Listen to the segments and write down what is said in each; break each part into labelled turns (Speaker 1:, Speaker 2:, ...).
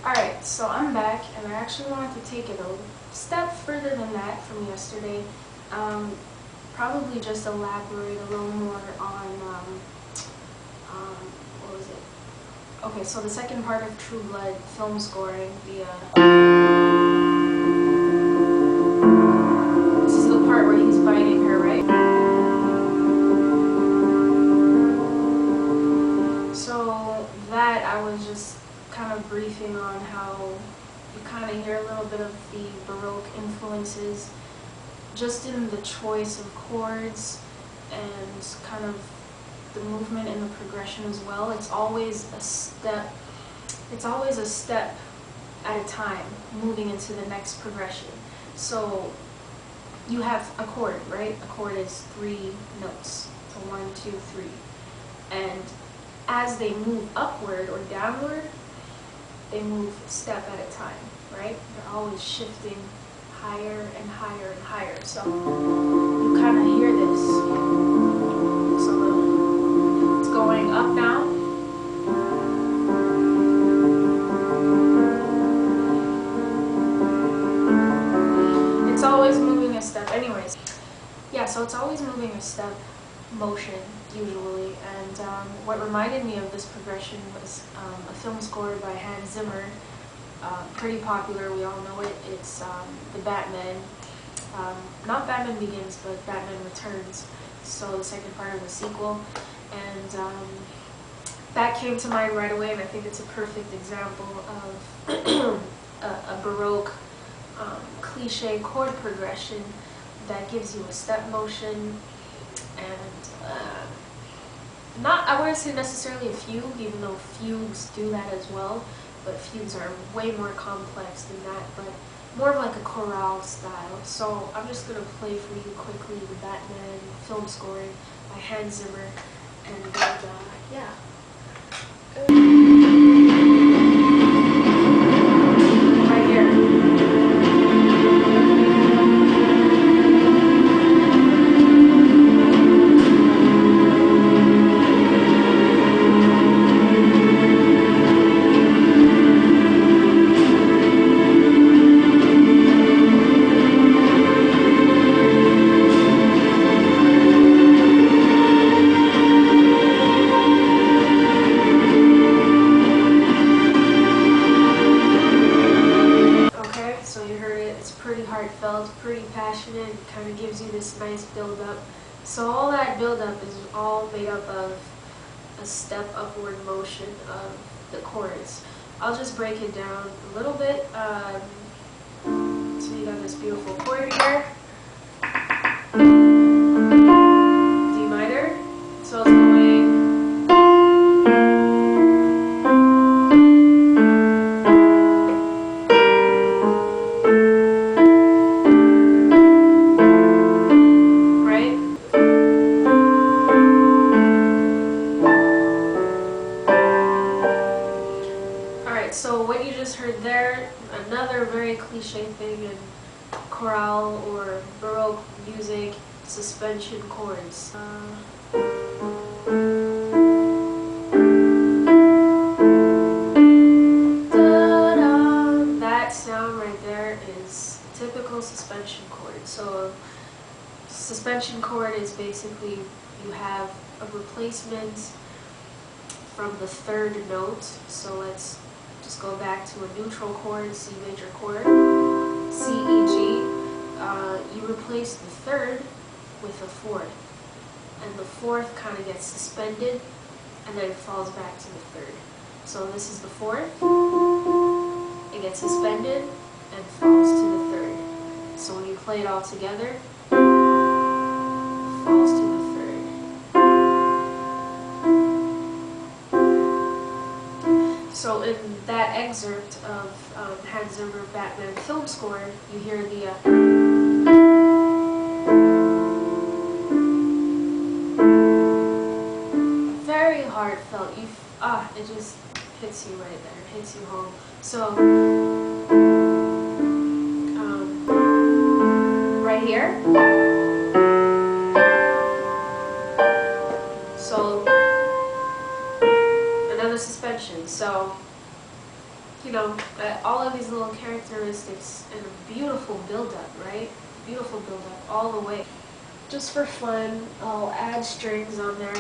Speaker 1: Alright, so I'm back, and I actually wanted to take it a step further than that from yesterday. Probably just elaborate a little more on, what was it? Okay, so the second part of True Blood film scoring, this is the part where he's biting her, right? So that I was just kind of briefing on how you kind of hear a little bit of the Baroque influences just in the choice of chords and kind of the movement and the progression as well. It's always a step at a time moving into the next progression. So you have a chord, right? A chord is 3 notes. So 1, 2, 3. And as they move upward or downward, they move a step at a time, right? They're always shifting higher and higher and higher. So you kind of hear this. So it's going up now. It's always moving a step. Anyways, yeah, so it's always moving a step motion usually, and what reminded me of this progression was a film score by Hans Zimmer, pretty popular, we all know it. It's the Batman, not Batman Begins, but Batman Returns, so the second part of the sequel, and that came to mind right away, and I think it's a perfect example of a Baroque cliche chord progression that gives you a step motion. And I wouldn't say necessarily a fugue, even though fugues do that as well, but fugues are way more complex than that, but more of like a chorale style. So I'm just going to play for you quickly the Batman film scoring by Hans Zimmer, and yeah. Right here. Pretty heartfelt, pretty passionate, it kind of gives you this nice build-up. So all that build-up is all made up of a step upward motion of the chords. I'll just break it down a little bit. So you got this beautiful chord here, D minor, so it's going So what you just heard there, another very cliche thing in chorale or Baroque music, suspension chords. That sound right there is typical suspension chord. So a suspension chord is basically you have a replacement from the third note. So let's just go back to a neutral chord, C major chord, C, E, G. You replace the third with a fourth, and the fourth kind of gets suspended, and then it falls back to the third. So this is the fourth, it gets suspended, and falls to the third. So when you play it all together, it falls to the third. So in that excerpt of Hans Zimmer Batman film score, you hear the very heartfelt. It just hits you right there. It hits you home. So right here. So another suspension. So you know, all of these little characteristics and a beautiful build-up, right? Beautiful build-up all the way. Just for fun, I'll add strings on there.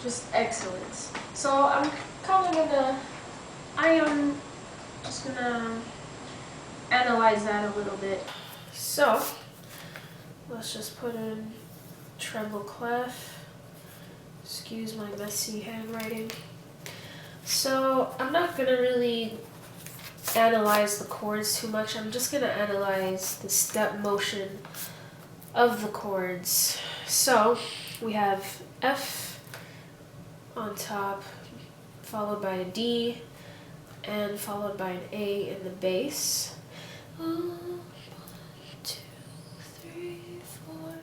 Speaker 1: Just excellence. So I'm just gonna analyze that a little bit. So let's just put in treble clef. Excuse my messy handwriting. So I'm not gonna really analyze the chords too much. I'm just gonna analyze the step motion of the chords. So we have F on top, followed by a D, and followed by an A in the bass. 1, 2, 3, 4.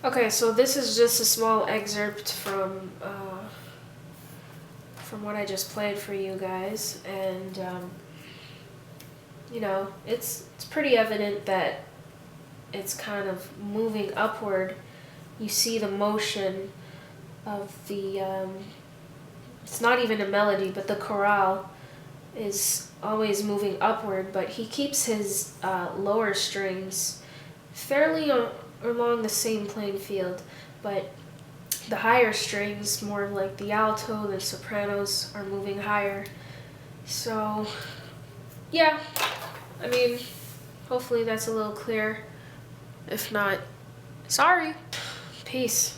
Speaker 1: Okay, so this is just a small excerpt from what I just played for you guys, and you know, it's pretty evident that it's kind of moving upward. You see the motion of the it's not even a melody, but the chorale is always moving upward, but he keeps his lower strings fairly along the same playing field, but the higher strings, more like the alto, the sopranos, are moving higher. So yeah, I mean, hopefully that's a little clear. If not, sorry. Peace.